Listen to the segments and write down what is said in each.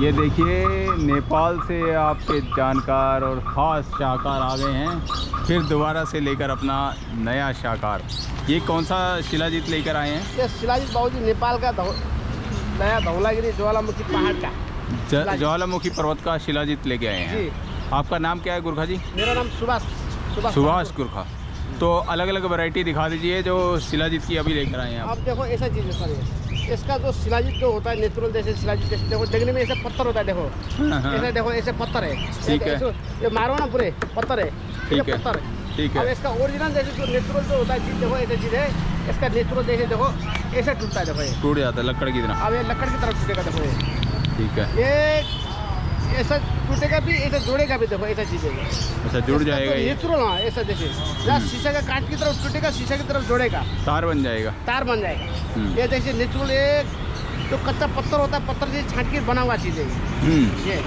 ये देखिए, नेपाल से आपके जानकार और ख़ास शाहकार आ गए हैं, फिर दोबारा से लेकर अपना नया शाहकार। ये कौन सा शिलाजीत लेकर आए हैं? ये शिलाजीत बाबूजी नेपाल का नया धौलागिरी ज्वालामुखी पहाड़ का ज्वालामुखी पर्वत का शिलाजीत लेके आए हैं। जी। आपका नाम क्या है गुरखा जी? मेरा नाम सुभाष गुरखा। तो अलग अलग वैरायटी दिखा दीजिए जो शिलाजीत की अभी लेकर आए हैं आप। अब देखो ऐसा चीज़ है सर, इसका जो शिलाजीत जो होता है नेचुरल जैसे शिलाजीत जैसे देखो देखने में ऐसे पत्थर होता है। देखो ऐसे देखो ऐसे पत्थर है। ठीक है। ये मारो ना पूरे पत्थर है। ठीक है। पत्थर ठीक अब है। इसका ओरिजिनल जैसे जो नेचुरल जो होता है चीज़ देखो ऐसे चीज़ है। इसका नेचुरल जैसे देखो ऐसे टूटता है। देखो ये टूट जाता है लकड़ की तरह। अब ये लकड़ की तरफ टूटेगा। देखो ये ठीक है। ये ऐसा टूटेगा भी, ऐसा जोड़ेगा भी। देखो ऐसा चीज़ है। अच्छा, जुड़ जाएगा ये। नेचुरल हाँ ऐसा जैसे जहाँ शीशा का कांच की तरफ टूटेगा, शीशा की तरफ जोड़ेगा, तार बन जाएगा। तार बन जाएगा। ये जैसे नेचुरल एक जो कच्चा पत्थर होता है, पत्थर से छांट के बना हुआ चीज़ है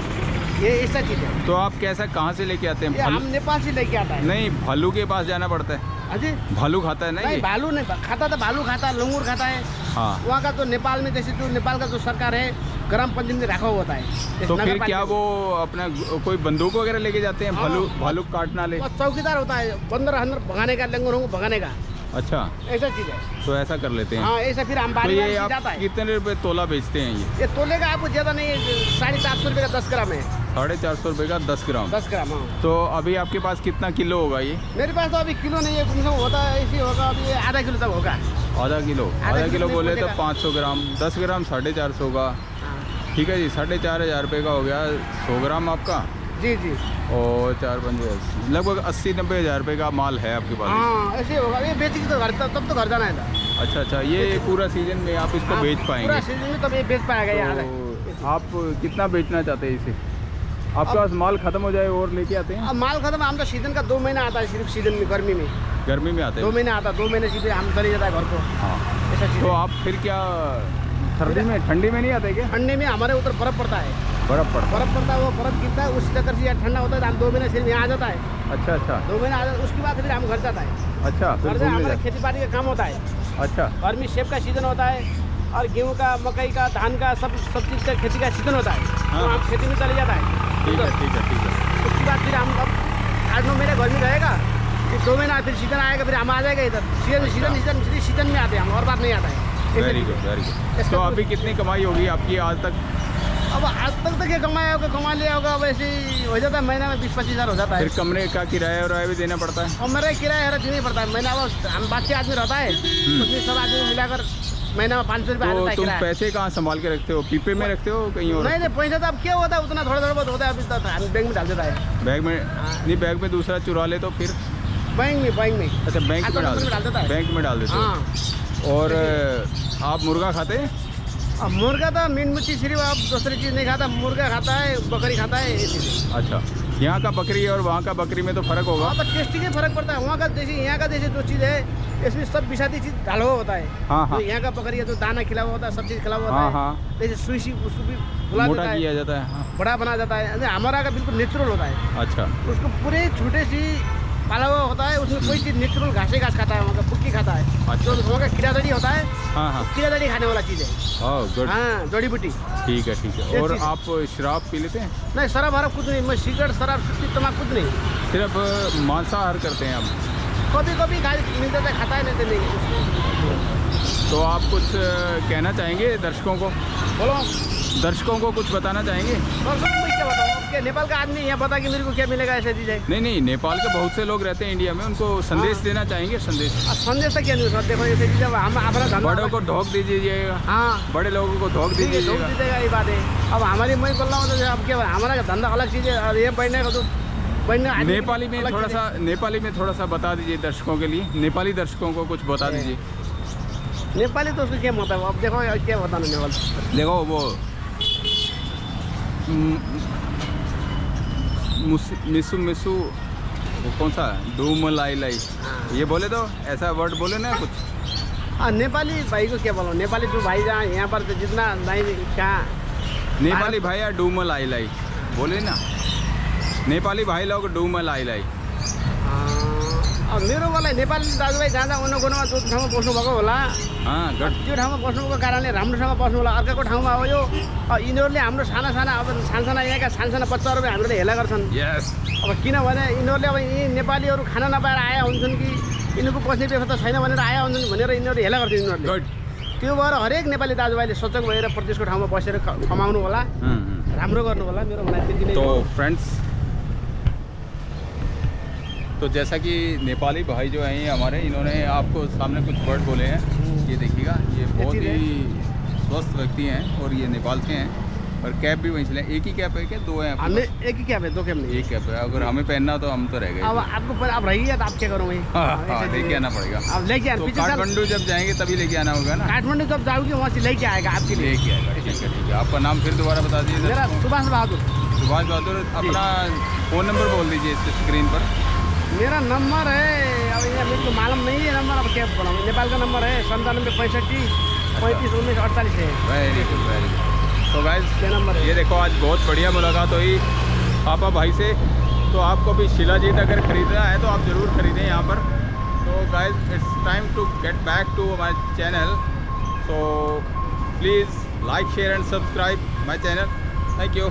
ये ऐसा चीज़ है। तो आप कैसा कहाँ से लेके आते हैं? ये हम नेपाल से लेके आता है। नहीं, भालू के पास जाना पड़ता है। अजी भालू खाता है ना नहीं, ये? भालू नहीं खाता था, भालू खाता है, लंगूर खाता है। हाँ। वहाँ का तो नेपाल में जैसे जो नेपाल का जो सरकार है गरम पंजीन में रखा हुआ होता है। तो फिर क्या वो अपना कोई बंदूक वगैरह लेके जाते हैं? भालू काटना ले? चौकीदार होता है, बंदर अंदर भगाने का, लंगूर को भगाने का। अच्छा, ऐसा चीज़ है। तो ऐसा कर लेते हैं। हाँ ऐसा फिर हम तो बारी ये बारी से आप जाता है। कितने रुपए तोला बेचते हैं ये? तोले का आपको ज़्यादा नहीं है, 450 रुपये का 10 ग्राम है। 450 रुपये का 10 ग्राम। 10 ग्राम हाँ। तो अभी आपके पास कितना किलो होगा ये? मेरे पास तो अभी किलो नहीं है, कम से कम होता है ऐसे होगा अभी आधा किलो तक होगा। आधा किलो? आधा आधा किलो किलो में बोले तो पड़ेगा। 500 ग्राम, 10 ग्राम 450 का। हाँ। ठीक है जी, 4,500 रुपये का हो गया 100 ग्राम आपका। जी जी और 4-5 लगभग 80-90 हज़ार रुपये का माल है आपके पास। हाँ ऐसे होगा। ये बेचेगी तो घर तब तो घर जाना है। अच्छा अच्छा, ये पूरा सीजन में आप इसको बेच पूरा पाएंगे? सीजन में तब ये बेच पाएगा ये आधा। तो आप कितना बेचना चाहते हैं इसे? आपके पास माल खत्म हो जाए और लेके आते हैं? अब माल खत्म, हम तो सीजन का 2 महीना आता है सिर्फ सीजन में, गर्मी में गर्मी में आते 2 हैं? महीने आता है, 2 महीने सीधे हम चले जाता है घर को। हाँ। ऐसा चीज़ तो है। आप फिर क्या सर्दी में, ठंडी में नहीं आते क्या? ठंडे में हमारे उधर बर्फ पड़ता है। बर्फ पड़ता बर्फ पड़ता है, वो बर्फ गिरता है, उस चक्कर से यहाँ ठंडा होता है तो हम 2 महीने सिर्फ यहाँ आ जाता है। अच्छा अच्छा 2 महीने आ जाता है, उसके बाद फिर हम घर जाता है। अच्छा, फिर घर से घूमने हमारा जा- खेती बाड़ी का काम होता है। अच्छा घर में सेब का सीजन होता है और गेहूँ का, मकई का, धान का, सब चीज़ का खेती का सीजन होता है। हाँ। तो हम खेती में चले जाता है। ठीक है ठीक है ठीक है। उसके बाद फिर हम अब 8-9 महीने घर में रहेगा, फिर 2 महीना फिर सीजन आएगा, फिर हम आ जाएगा इधर। सीजन में आते हैं हम, और बात नहीं आता है। Very good very good. तो अभी कितनी कमाई होगी आपकी आज तक? अब आज तक ये कमाया होगा, कमा लिया होगा, वैसे ही हो जाता है। महीना में 20-25 हज़ार हो जाता है। फिर कमरे का किराया और भी देना पड़ता है? और मेरा किराया हरा देना पड़ता है महीना। अब हम बाकी आदमी रहता है, उसमें सब आदमी मिलाकर महीना में 500 रुपये आ तो जाता है तुम किराया। पैसे कहाँ संभाल के रखते हो? पीपे में रखते हो कहीं और? नहीं पैसा तो अब क्या होता है, उतना थोड़ा बहुत होता है। अभी तो हम बैंक में डाल देता है। बैग में नहीं, बैग में दूसरा चुरा ले तो फिर? बैंक में अच्छा, बैंक में खाता डाल नंबर में डाल देता है। बैंक में डाल देते हो। हाँ। और आप मुर्गा खाते हैं? अब मुर्गा तो मीट मच्छी सिर्फ, आप दूसरी चीज़ नहीं खाता। मुर्गा खाता है, बकरी खाता है, ये चीज़। अच्छा, यहाँ का बकरी और वहाँ का बकरी में तो फ़र्क होगा? वहाँ पर टेस्टी के फर्क पड़ता है। वहाँ का जैसे यहाँ का जैसे जो चीज़ है इसमें सब विषादी चीज़ डाला हुआ होता है। हाँ हाँ तो यहाँ का बकरी है तो दाना खिला हुआ होता है, सब चीज़ खिला हुआ हाँ होता है। हाँ, जैसे सुई सी उसको भी फुला मोटा देता है, किया जाता है। हाँ। बड़ा बना जाता है। अरे हमारा का बिल्कुल नेचुरल होता है। अच्छा उसको पूरे छोटे सी पाला हुआ होता है, उसमें कोई चीज़ नेचुरल घासे घास खाता है, वहाँ का पुक्की खाता है। अच्छा। जो वहाँ का कीड़ा दड़ी होता है, हाँ हाँ, कीड़ा दड़ी खाने वाला चीज़ है। Oh good. हाँ जड़ी बूटी। ठीक है ठीक है। ये और चीज़ है। आप शराब पी लेते हैं? नहीं शराब वराब कुछ नहीं, मैं सिगरेट शराब सुट्टी तमाक कुछ नहीं। सिर्फ मांसाहार करते हैं आप? कभी कभी खा मिल जाता है, खाता है, नहीं तो नहीं। तो आप कुछ कहना चाहेंगे दर्शकों को? बोलो दर्शकों को कुछ बताना चाहेंगे? और सब मैं क्या बताऊँ, अब क्या नेपाल का आदमी यहाँ बता कि मेरे को क्या मिलेगा ऐसे चीज़ है। नहीं नहीं, नेपाल के बहुत से लोग रहते हैं इंडिया में, उनको संदेश हाँ। देना चाहेंगे? संदेश अब संदेश तक क्या नहीं सर, देखो ऐसे चीज़ हम अपना धंधा बड़ों को ढोक दीजिएगा, हाँ बड़े लोगों को ढोक ठीक है, ढोक दीजिएगा। दीजिएगा, ये बात है। अब हमारी मैं बोल रहा हूँ तो अब क्या हमारा धंधा अलग चीज़ है और ये बढ़ने का तो बढ़ने नेपाली में थोड़ा सा बता दीजिए दर्शकों के लिए, नेपाली दर्शकों को कुछ बता दीजिए। नेपाली तो उसको क्या मतलब, अब देखो क्या बताना नेपाल। देखो वो मिसू मिसू वो कौन सा डूम लाई लाई, ये बोले तो ऐसा वर्ड बोले ना कुछ। हाँ नेपाली भाई को क्या बोलो, नेपाली जो भाई जहाँ यहाँ पर तो जितना नहीं क्या नेपाली भाई या डूम लाई लाई बोले ना, नेपाली भाई लोग डूम लाई लाई। अब मेरो मलाई नेपाली दाजुभाइ जाँदा उनीहरूकोमा जो ठाउँमा बस्नुभएको होला हाँ गट त्यो ठाउँमा बस्नुको कारणले राम्रोसँग बस्नु होला। अर्काको ठाउँमा अब यो यिनीहरूले हाम्रो साना यहाँका साना बच्चाहरू हामीले हेला गर्छन्। यस अब किनभने यिनीहरूले अब यी नेपालीहरू खाना नपाएर आया हुन्छन् कि यिनीहरूको बस्ने व्यवस्था छैन भनेर आया हुन्छन् भनेर यिनीहरूले हेला गर्छन्। यिनीहरूले गुड त्यो भएर हरेक नेपाली दाजुभाइले सचक भएर प्रदेशको ठाउँमा बसेर कमाउनु होला, राम्रो गर्नु होला। मेरो भनाइ त्यति नै तो हो। फ्रेंड्स, तो जैसा कि नेपाली भाई जो हैं हमारे, इन्होंने आपको सामने कुछ वर्ड बोले हैं, ये देखिएगा। ये बहुत ही स्वस्थ व्यक्ति हैं और ये नेपाल से हैं। और कैप भी वहीं से लें। एक ही कैप है क्या, दो हैं आपके हमने एक ही कैब है, 2 कैब नहीं। एक कैप है। अगर हमें पहनना तो हम तो रह गए। अब आपको अब रही है तो आप क्या करो वही लेके आना पड़ेगा। अब लेके आना। तो पिछले साल काठमांडू जब जाएंगे तभी लेके आना होगा ना। काठमांडू जब जाओगे वहाँ से लेके आएगा आपके लिए। लेके आएगा, ठीक है। आपका नाम फिर दोबारा बता दीजिए। मेरा सुभाष बहादुर। सुभाष बहादुर, अपना फ़ोन नंबर बोल दीजिए इस स्क्रीन पर। मेरा नंबर है, अब ये मेरे को मालूम नहीं है नंबर, अब क्या बोला। नेपाल का नंबर है 97 65 35 19 48 है। Very good, very good. तो गाइस क्या नंबर है? ये देखो, आज बहुत बढ़िया मुलाकात हुई पापा भाई से। तो आपको भी शिलाजीत अगर ख़रीदना है तो आप ज़रूर ख़रीदें यहाँ पर। तो guys, it's time to get back to my channel. So please like, share and subscribe my channel. Thank you.